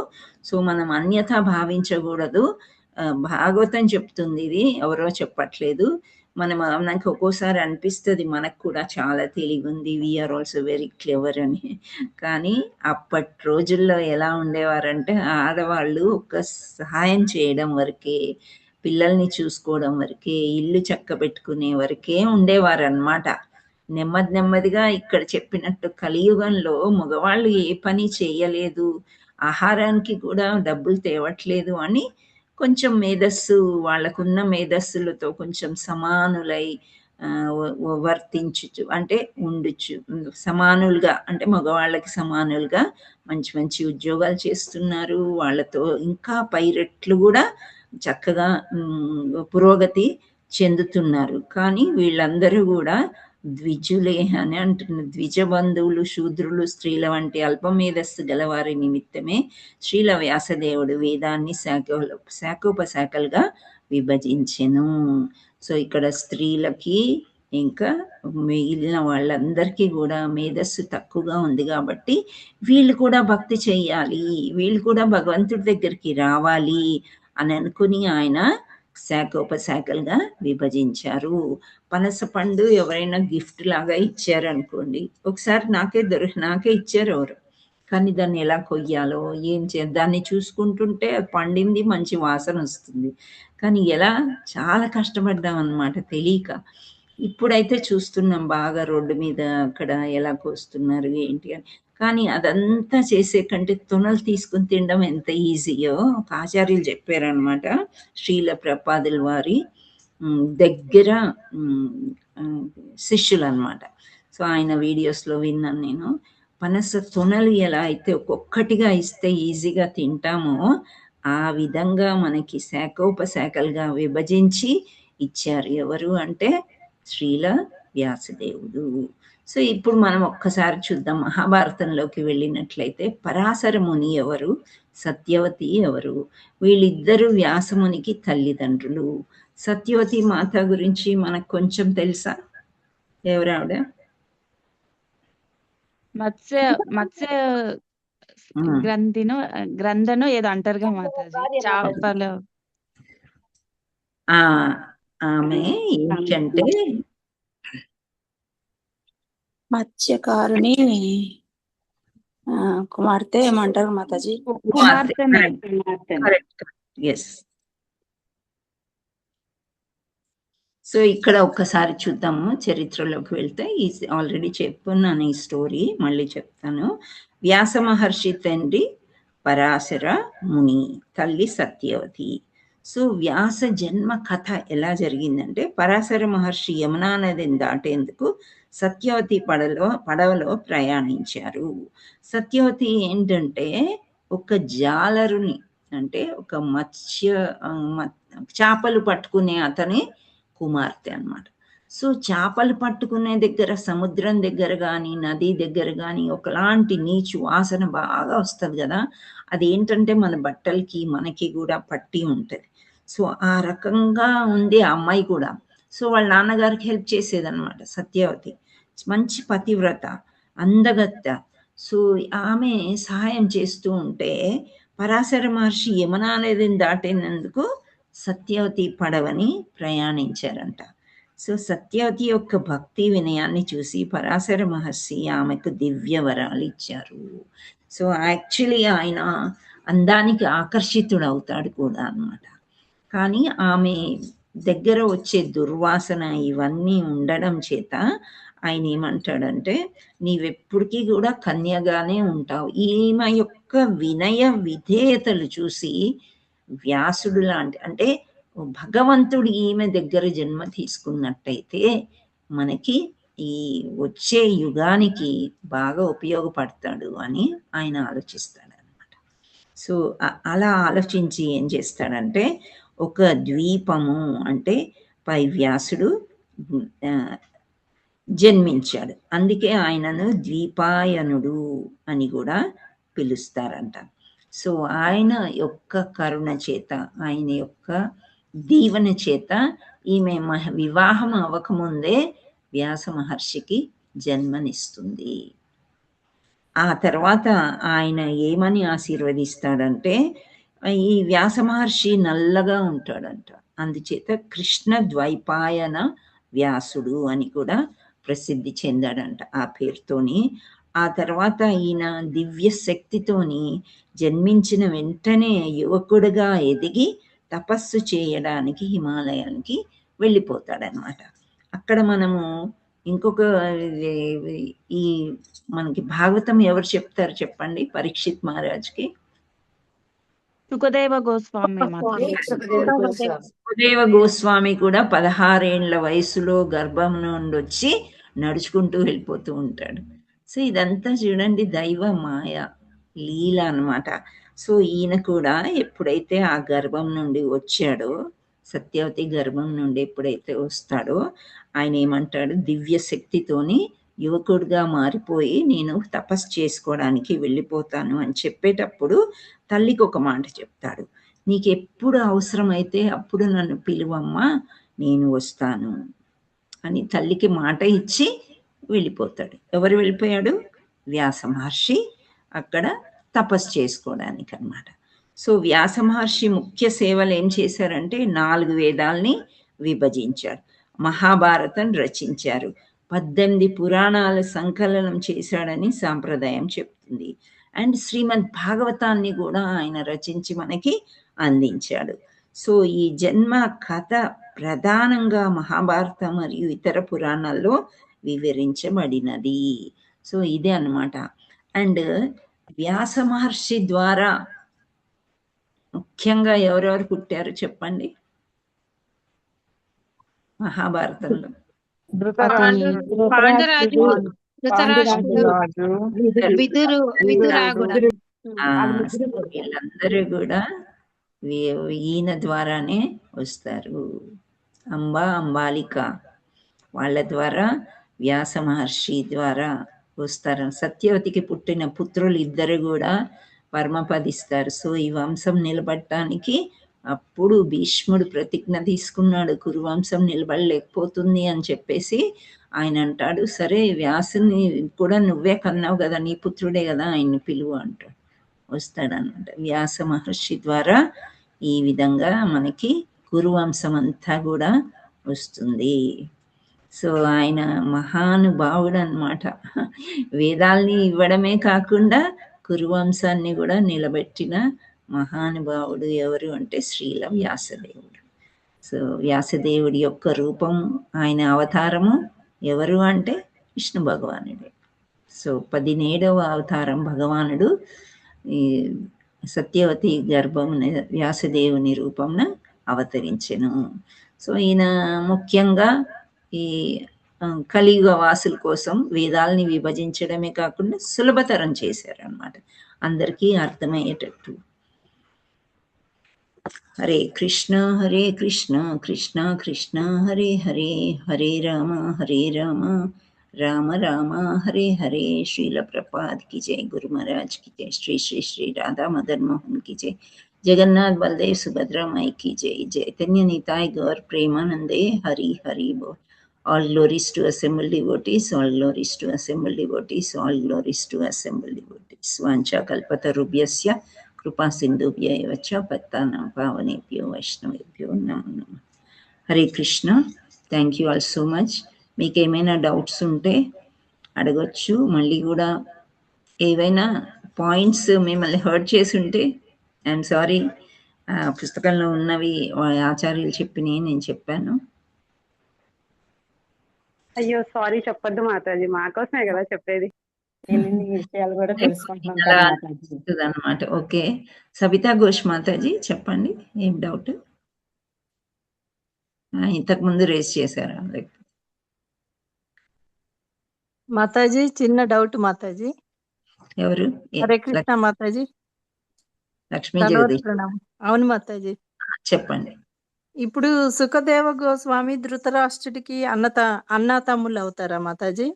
సో మనం అన్యథా భావించకూడదు. భాగవతం చెప్తుంది, ఇది ఎవరో చెప్పట్లేదు. నాకు ఒక్కోసారి అనిపిస్తుంది మనకు కూడా చాలా తెలివి ఉంది, వీఆర్ ఆల్సో వెరీ క్లెవర్ అని. కానీ అప్పటి రోజుల్లో ఎలా ఉండేవారంటే ఆడవాళ్ళు ఒక సహాయం చేయడం వరకే, పిల్లల్ని చూసుకోవడం వరకే, ఇల్లు చక్క పెట్టుకునే వరకే ఉండేవారు అన్నమాట. నెమ్మదిగా ఇక్కడ చెప్పినట్టు కలియుగంలో మగవాళ్ళు ఏ పని చేయలేదు, ఆహారానికి కూడా డబ్బులు తేవట్లేదు అని కొంచెం మేధస్సు, వాళ్ళకున్న మేధస్సులతో కొంచెం సమానులై వర్తించు అంటే ఉండొచ్చు, సమానులుగా అంటే మగవాళ్ళకి సమానులుగా మంచి ఉద్యోగాలు చేస్తున్నారు. వాళ్ళతో ఇంకా పై రెట్లు కూడా చక్కగా పురోగతి చెందుతున్నారు. కానీ వీళ్ళందరూ కూడా ద్విజులే అని అంటున్నారు. ద్విజ బంధువులు, శూద్రులు, స్త్రీల వంటి అల్పమేధస్సు గలవారి నిమిత్తమే శ్రీల వ్యాసదేవుడు వేదాన్ని శాఖోపశాఖలుగా విభజించెను. సో ఇక్కడ స్త్రీలకి ఇంకా మిగిలిన వాళ్ళందరికీ కూడా మేధస్సు తక్కువగా ఉంది కాబట్టి వీళ్ళు కూడా భక్తి చెయ్యాలి, వీళ్ళు కూడా భగవంతుడి దగ్గరికి రావాలి అని అనుకుని ఆయన శాఖోపశాఖలుగా విభజించారు. పనస పండు ఎవరైనా గిఫ్ట్ లాగా ఇచ్చారనుకోండి, ఒకసారి నాకే ఇచ్చారు ఎవరు, కానీ దాన్ని ఎలా కొయ్యాలో ఏం దాన్ని చూసుకుంటుంటే పండింది, మంచి వాసన వస్తుంది, కానీ ఎలా చాలా కష్టపడ్డాం అన్నమాట తెలియక. ఇప్పుడైతే చూస్తున్నాం బాగా రోడ్డు మీద అక్కడ ఎలా కోస్తున్నారు ఏంటి అని. కానీ అదంతా చేసే కంటే తొనలు తీసుకుని తినడం ఎంత ఈజీయో ఒక ఆచార్యులు చెప్పారనమాట. శ్రీల ప్రపాదుల వారి దగ్గర శిష్యులు అనమాట. సో ఆయన వీడియోస్లో విన్నాను నేను. పనస తొనలు ఎలా అయితే ఒక్కొక్కటిగా ఇస్తే ఈజీగా తింటామో ఆ విధంగా మనకి శాఖోపశాఖలుగా విభజించి ఇచ్చారు. ఎవరు అంటే శ్రీల వ్యాసదేవుడు. సో ఇప్పుడు మనం ఒక్కసారి చూద్దాం, మహాభారతంలోకి వెళ్ళినట్లయితే పరాశర ముని ఎవరు, సత్యవతి ఎవరు? వీళ్ళిద్దరూ వ్యాసమునికి తల్లిదండ్రులు. సత్యవతి మాత గురించి మనకు కొంచెం తెలుసా? ఎవరావిడ? మత్స్య గ్రంథను ఏదో అంటారుగా మాతాజీ, చేపలు. ఆమె ఏంటంటే మత్స్యకారుని కుమార్తె ఏమంటారు మాతాజీ? ఎస్. సో ఇక్కడ ఒక్కసారి చూద్దాము, చరిత్రలోకి వెళ్తే ఆల్రెడీ చెప్పున్నాను ఈ స్టోరీ, మళ్ళీ చెప్తాను. వ్యాస మహర్షి తండ్రి పరాశర ముని, తల్లి సత్యవతి. సో వ్యాస జన్మ కథ ఎలా జరిగిందంటే, పరాశర మహర్షి యమునా నదిని దాటేందుకు సత్యవతి పడవలో ప్రయాణించారు. సత్యవతి ఏంటంటే ఒక జాలరుని, అంటే ఒక చేపలు పట్టుకునే అతని కుమార్తె అన్నమాట. సో చేపలు పట్టుకునే దగ్గర, సముద్రం దగ్గర కానీ నది దగ్గర కానీ ఒకలాంటి నీచు వాసన బాగా వస్తుంది కదా, అదేంటంటే మన బట్టలకి మనకి కూడా పట్టి ఉంటుంది. సో ఆ రకంగా ఉంది ఆ అమ్మాయి కూడా. సో వాళ్ళ నాన్నగారికి హెల్ప్ చేసేదన్నమాట సత్యవతి. మంచి పతివ్రత, అందగత్త. సో ఆమె సహాయం చేస్తూ ఉంటే పరాశర మహర్షి యమునా నదిని దాటినందుకు సత్యవతి పడవని ప్రయాణించారంట. సో సత్యవతి యొక్క భక్తి వినయాన్ని చూసి పరాశర మహర్షి ఆమెకు దివ్య వరాలు ఇచ్చారు. సో యాక్చువల్లీ ఆయన అందానికి ఆకర్షితుడవుతాడు కూడా అన్నమాట. కానీ ఆమె దగ్గర వచ్చే దుర్వాసన ఇవన్నీ ఉండడం చేత ఆయన ఏమంటాడంటే, నీవెప్పటికీ కూడా కన్యగానే ఉంటావు. ఈమె యొక్క వినయ విధేయతలు చూసి వ్యాసుడు లాంటి, అంటే భగవంతుడు ఈమె దగ్గర జన్మ తీసుకున్నట్టయితే మనకి ఈ వచ్చే యుగానికి బాగా ఉపయోగపడతాడు అని ఆయన ఆలోచిస్తాడు అనమాట. సో అలా ఆలోచించి ఏం చేస్తాడంటే, ఒక ద్వీపము, అంటే పై వ్యాసుడు జన్మించాడు, అందుకే ఆయనను ద్వీపాయనుడు అని కూడా పిలుస్తారంట. సో ఆయన యొక్క కరుణ చేత, ఆయన యొక్క దీవెన చేత ఈమె వివాహం అవ్వకముందే వ్యాస మహర్షికి జన్మనిస్తుంది. ఆ తర్వాత ఆయన ఏమని ఆశీర్వదిస్తాడంటే, ఈ వ్యాస మహర్షి నల్లగా ఉంటాడంట. అందుచేత కృష్ణ ద్వైపాయన వ్యాసుడు అని కూడా ప్రసిద్ధి చెందాడంట ఆ పేరుతోని. ఆ తర్వాత ఈయన దివ్య శక్తితోని జన్మించిన వెంటనే యువకుడుగా ఎదిగి తపస్సు చేయడానికి హిమాలయానికి వెళ్ళిపోతాడనమాట. అక్కడ మనము ఇంకొక ఈ మనకి భాగవతం ఎవరు చెప్తారు చెప్పండి పరీక్షిత్ మహారాజ్కి? సుఖదేవ గోస్వామి మాతాజీ. సుఖదేవ గోస్వామి కూడా 16 ఏండ్ల వయసులో గర్భం నుండి వచ్చి నడుచుకుంటూ వెళ్ళిపోతూ ఉంటాడు. సో ఇదంతా చూడండి దైవ మాయ లీల అన్నమాట. సో ఈయన కూడా ఎప్పుడైతే ఆ గర్భం నుండి వచ్చాడో, సత్యవతి గర్భం నుండి ఎప్పుడైతే వస్తాడో, ఆయన ఏమంటాడు, దివ్య శక్తితోని యువకుడిగా మారిపోయి నేను తపస్సు చేసుకోవడానికి వెళ్ళిపోతాను అని చెప్పేటప్పుడు తల్లికి ఒక మాట చెప్తాడు, నీకు ఎప్పుడు అవసరమైతే అప్పుడు నన్ను పిలువమ్మా, నేను వస్తాను అని తల్లికి మాట ఇచ్చి వెళ్ళిపోతాడు. ఎవరు వెళ్ళిపోయాడు? వ్యాస మహర్షి అక్కడ తపస్సు చేసుకోవడానికి అన్నమాట. సో వ్యాస మహర్షి ముఖ్య సేవలు ఏం చేశారంటే 4 వేదాల్ని విభజించారు, మహాభారతం రచించారు, 18 పురాణాల సంకలనం చేశాడని సాంప్రదాయం చెప్తుంది. అండ్ శ్రీమద్ భాగవతాన్ని కూడా ఆయన రచించి మనకి అందించాడు. సో ఈ జన్మ కథ ప్రధానంగా మహాభారతం మరియు ఇతర పురాణాల్లో వివరించబడినది. సో ఇదే అన్నమాట. అండ్ వ్యాస మహర్షి ద్వారా ముఖ్యంగా ఎవరెవరు పుట్టారు చెప్పండి మహాభారతంలో? పాండురాజు, ధృతరాష్ట్రుడు, విదురాగుడు. వీళ్ళందరూ కూడా ఈయన ద్వారానే వస్తారు. అంబాలిక వాళ్ళ ద్వారా వ్యాస మహర్షి ద్వారా వస్తారు. సత్యవతికి పుట్టిన పుత్రులు ఇద్దరు కూడా పరమపదిస్తారు. సో ఈ వంశం నిలబడటానికి అప్పుడు భీష్ముడు ప్రతిజ్ఞ తీసుకున్నాడు, కురువంశం నిలబడలేకపోతుంది అని చెప్పేసి. ఆయన అంటాడు, సరే వ్యాసుని కూడా నువ్వే కన్నావు కదా, నీ పుత్రుడే కదా, ఆయన్ని పిలువు అంటాడు. వస్తాడనమాట. వ్యాస మహర్షి ద్వారా ఈ విధంగా మనకి కురువంశం అంతా కూడా వస్తుంది. సో ఆయన మహానుభావుడు అన్నమాట. వేదాల్ని ఇవ్వడమే కాకుండా కురువంశాన్ని కూడా నిలబెట్టిన మహానుభావుడు ఎవరు అంటే శ్రీల వ్యాసదేవుడు. సో వ్యాసదేవుడి యొక్క రూపం, ఆయన అవతారము ఎవరు అంటే విష్ణు భగవానుడే. సో 17వ అవతారం భగవానుడు ఈ సత్యవతి గర్భం వ్యాసదేవుని రూపంన అవతరించెను. సో ఈయన ముఖ్యంగా ఈ కలియుగ వాసుల కోసం వేదాలని విభజించడమే కాకుండా సులభతరం చేశారనమాట, అందరికీ అర్థమయ్యేటట్టు. హరే కృష్ణ కృష్ణ కృష్ణ హరే హరే, హరే రామ రామ రామ హరే హరే. శ్రీల ప్రపాద్ की जय, गुरु महाराज की जय, श्री श्री श्री राधा मदन मोहन की जय, जगन्नाथ बलदेव सुभद्रा माई की जय, चैतन्य निताय गौर प्रेमानंदे हरि हरि बोल. All glories to assembled devotees, all glories to assembled devotees, all glories to assembled devotees. Vancha kalpatarubhyasya कृपा सिंधुभ्य एव च पत्तानां पावनेभ्यो वैष्णवेभ्यो नमो नमः. Hare Krishna. Thank you all so much. మీకు ఏమైనా డౌట్స్ ఉంటే అడగొచ్చు. మళ్ళీ కూడా ఏవైనా పాయింట్స్ మిమ్మల్ని హర్ట్ చేసి ఉంటే ఐఎమ్ సారీ. పుస్తకంలో ఉన్నవి ఆచార్యులు చెప్పినవి నేను చెప్పాను. అయ్యో సారీ, చెప్పొద్దు మాతాజీ, మా కోసమే కదా చెప్పేది. విషయాలు కూడా తెలుసుకుంటున్నాం అనమాట. ఓకే, సబితా ఘోష్ మాతాజీ చెప్పండి, ఏం డౌట్? ఇంతకు ముందు రేస్ చేశారా? మాతాజీ చిన్న డౌట్ మాతాజీ. ఎవరు? హరే కృష్ణ మాతాజీ. లక్ష్మీ జగదీష్. అవును మాతాజీ, చెప్పండి. ఇప్పుడు సుఖదేవ గోస్వామి ధృతరాష్ట్రుడికి అన్న తమ్ముళ్ళు అవుతారా మాతాజీ?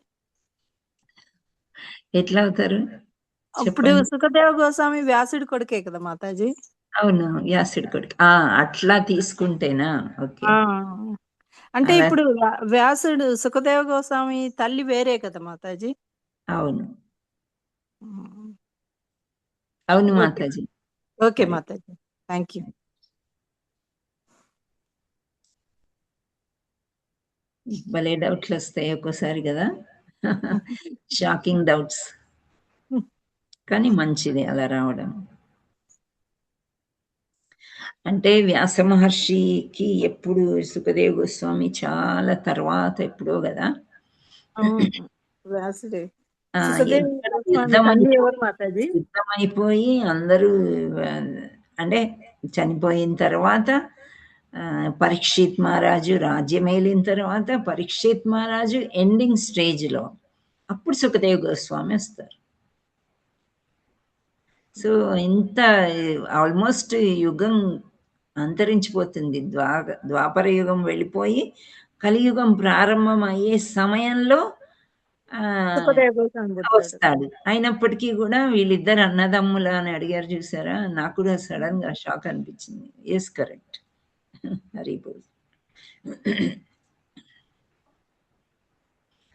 ఎట్లా అవుతారు? ఇప్పుడు సుఖదేవ గోస్వామి వ్యాసుడి కొడుకే కదా మాతాజీ? అవును, వ్యాసుడి కొడుకు. అట్లా తీసుకుంటేనా? ఓకే. అంటే ఇప్పుడు వ్యాసుడు సుఖదేవ గోస్వామి తల్లి వేరే కదా మాతాజీ? అవును అవును Mataji. Okay Mataji. Thank you. భలే డౌట్లు వస్తాయి ఒక్కోసారి కదా, షాకింగ్ డౌట్స్, కానీ మంచిది అలా రావడం. అంటే వ్యాస మహర్షికి ఎప్పుడు సుఖదేవ్ గోస్వామి చాలా తర్వాత ఎప్పుడో కదా, వ్యాసుడే. ఆ, సుఖదేవ్ ఎక్కడ గోస్వామి తల్లి ఎవరు మాతాజీ? యుద్ధమైపోయి అందరూ అంటే చనిపోయిన తర్వాత పరీక్షిత్ మహారాజు రాజ్యమేలిన తర్వాత పరీక్షిత్ మహారాజు ఎండింగ్ స్టేజ్లో అప్పుడు సుఖదేవ్ గోస్వామి వస్తారు. సో ఇంత ఆల్మోస్ట్ యుగం అంతరించిపోతుంది, ద్వాపర యుగం వెళ్ళిపోయి కలియుగం ప్రారంభం అయ్యే సమయంలో సుఖదేవ్ గోస్వామి వస్తాడు. అయినప్పటికీ కూడా వీళ్ళిద్దరు అన్నదమ్ముల అని అడిగారు చూసారా, నాకు కూడా సడన్ గా షాక్ అనిపించింది. Yes, correct. హరి బోల్.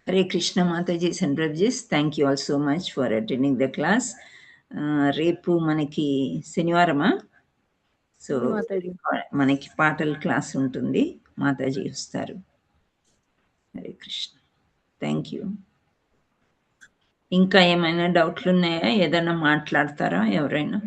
హరే కృష్ణ మాతాజీ and brothers, thank you all so much for attending the class. రేపు మనకి శనివారమా, సో మనకి పాటల క్లాస్ ఉంటుంది, మాతాజీ వస్తారు. Hare Krishna, thank you. ఇంకా ఏమైనా డౌట్లు ఉన్నాయా? ఏదైనా మాట్లాడతారా ఎవరైనా?